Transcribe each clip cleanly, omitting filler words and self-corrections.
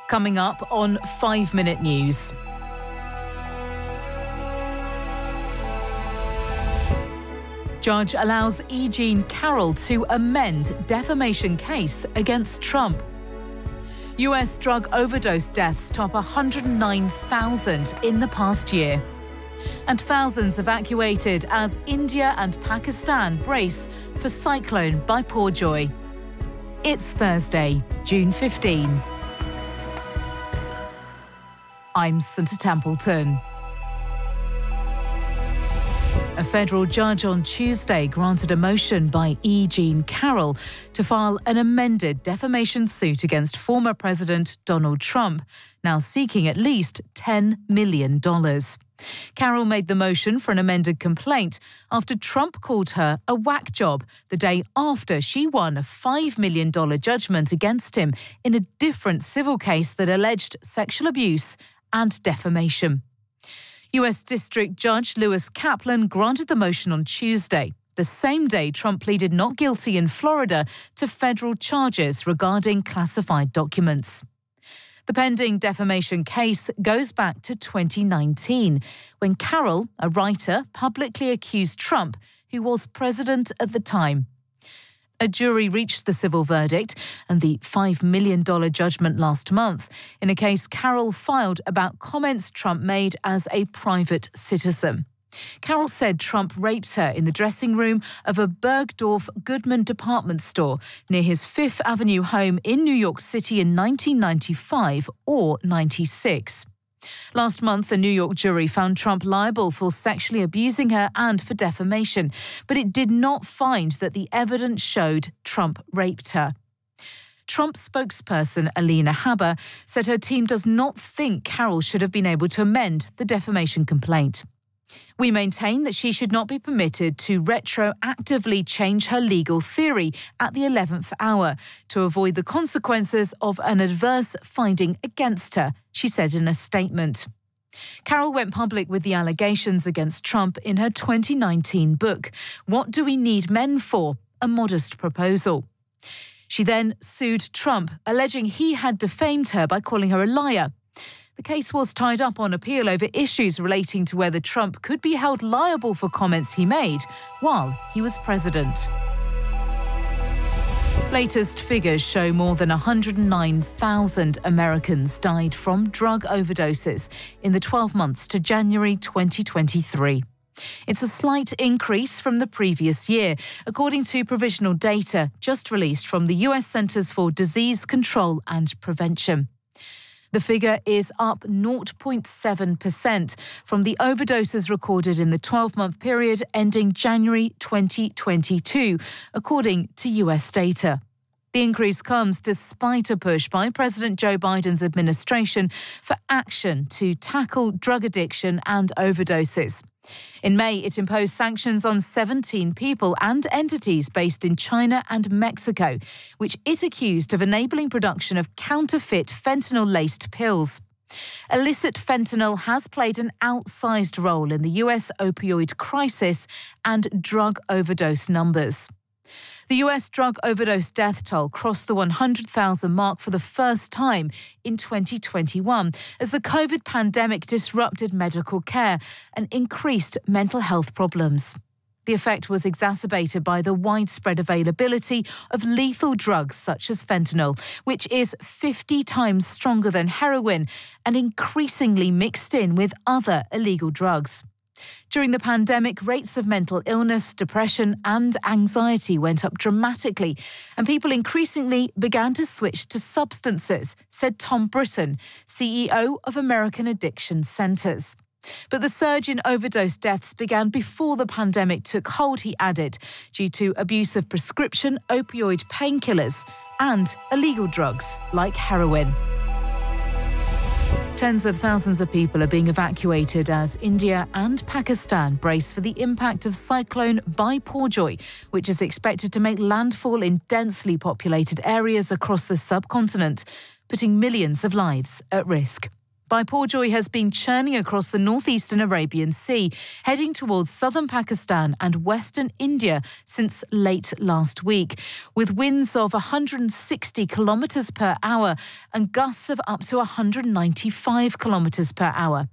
Coming up on 5 Minute News. Judge allows E Jean Carroll to amend defamation case against Trump. US drug overdose deaths top 109,000 in the past year. And thousands evacuated as India and Pakistan brace for Cyclone Biparjoy. It's Thursday, June 15. I'm Santa Templeton. A federal judge on Tuesday granted a motion by E Jean Carroll to file an amended defamation suit against former President Donald Trump, now seeking at least $10 million. Carroll made the motion for an amended complaint after Trump called her a whack job the day after she won a $5 million judgment against him in a different civil case that alleged sexual abuse and defamation. US District Judge Lewis Kaplan granted the motion on Tuesday, the same day Trump pleaded not guilty in Florida to federal charges regarding classified documents. The pending defamation case goes back to 2019, when Carroll, a writer, publicly accused Trump, who was president at the time. A jury reached the civil verdict and the $5 million judgment last month in a case Carroll filed about comments Trump made as a private citizen. Carroll said Trump raped her in the dressing room of a Bergdorf Goodman department store near his Fifth Avenue home in New York City in 1995 or 96. Last month, a New York jury found Trump liable for sexually abusing her and for defamation, but it did not find that the evidence showed Trump raped her. Trump spokesperson Alina Habba said her team does not think Carroll should have been able to amend the defamation complaint. We maintain that she should not be permitted to retroactively change her legal theory at the 11th hour to avoid the consequences of an adverse finding against her, she said in a statement. Carroll went public with the allegations against Trump in her 2019 book, What Do We Need Men For? A Modest Proposal. She then sued Trump, alleging he had defamed her by calling her a liar. The case was tied up on appeal over issues relating to whether Trump could be held liable for comments he made while he was president. Latest figures show more than 109,000 Americans died from drug overdoses in the 12 months to January 2023. It's a slight increase from the previous year, according to provisional data just released from the US Centers for Disease Control and Prevention. The figure is up 0.7% from the overdoses recorded in the 12-month period ending January 2022, according to US data. The increase comes despite a push by President Joe Biden's administration for action to tackle drug addiction and overdoses. In May, it imposed sanctions on 17 people and entities based in China and Mexico, which it accused of enabling production of counterfeit fentanyl-laced pills. Illicit fentanyl has played an outsized role in the US opioid crisis and drug overdose numbers. The US drug overdose death toll crossed the 100,000 mark for the first time in 2021 as the COVID pandemic disrupted medical care and increased mental health problems. The effect was exacerbated by the widespread availability of lethal drugs such as fentanyl, which is 50 times stronger than heroin and increasingly mixed in with other illegal drugs. During the pandemic, rates of mental illness, depression and anxiety went up dramatically, and people increasingly began to switch to substances, said Tom Britton, CEO of American Addiction Centers. But the surge in overdose deaths began before the pandemic took hold, he added, due to abuse of prescription opioid painkillers and illegal drugs like heroin. Tens of thousands of people are being evacuated as India and Pakistan brace for the impact of Cyclone Biparjoy, which is expected to make landfall in densely populated areas across the subcontinent, putting millions of lives at risk. Biparjoy has been churning across the northeastern Arabian Sea, heading towards southern Pakistan and western India since late last week, with winds of 160 kilometres per hour and gusts of up to 195 kilometres per hour.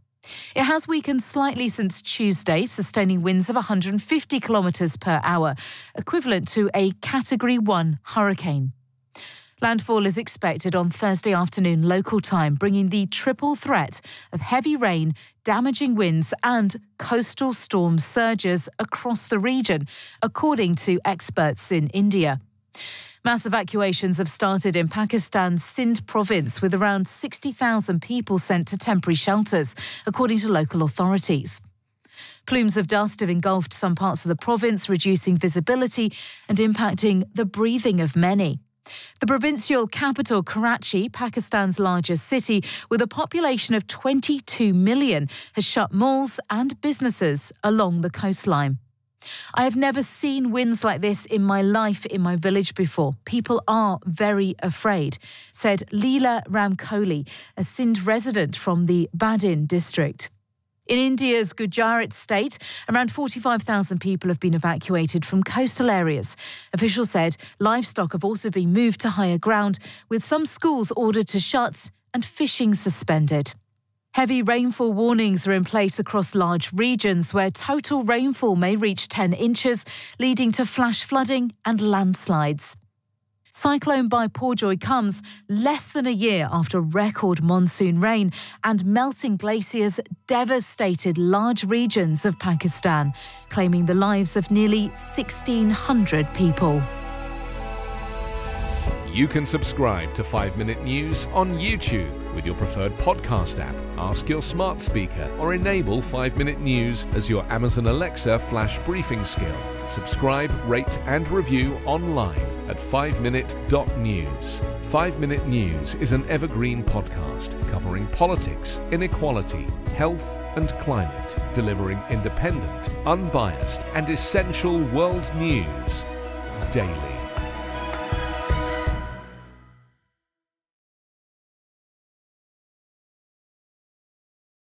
It has weakened slightly since Tuesday, sustaining winds of 150 kilometres per hour, equivalent to a Category 1 hurricane. Landfall is expected on Thursday afternoon local time, bringing the triple threat of heavy rain, damaging winds and coastal storm surges across the region, according to experts in India. Mass evacuations have started in Pakistan's Sindh province, with around 60,000 people sent to temporary shelters, according to local authorities. Plumes of dust have engulfed some parts of the province, reducing visibility and impacting the breathing of many. The provincial capital, Karachi, Pakistan's largest city, with a population of 22 million, has shut malls and businesses along the coastline. I have never seen winds like this in my life in my village before. People are very afraid, said Leela Ramkoli, a Sindh resident from the Badin district. In India's Gujarat state, around 45,000 people have been evacuated from coastal areas. Officials said livestock have also been moved to higher ground, with some schools ordered to shut and fishing suspended. Heavy rainfall warnings are in place across large regions where total rainfall may reach 10 inches, leading to flash flooding and landslides. Cyclone Biparjoy comes less than a year after record monsoon rain and melting glaciers devastated large regions of Pakistan, claiming the lives of nearly 1,600 people. You can subscribe to 5 Minute News on YouTube with your preferred podcast app. Ask your smart speaker or enable 5 Minute News as your Amazon Alexa flash briefing skill. Subscribe, rate and review online at 5minute.news. 5 Minute News is an Evergreen podcast covering politics, inequality, health and climate, delivering independent, unbiased and essential world news daily.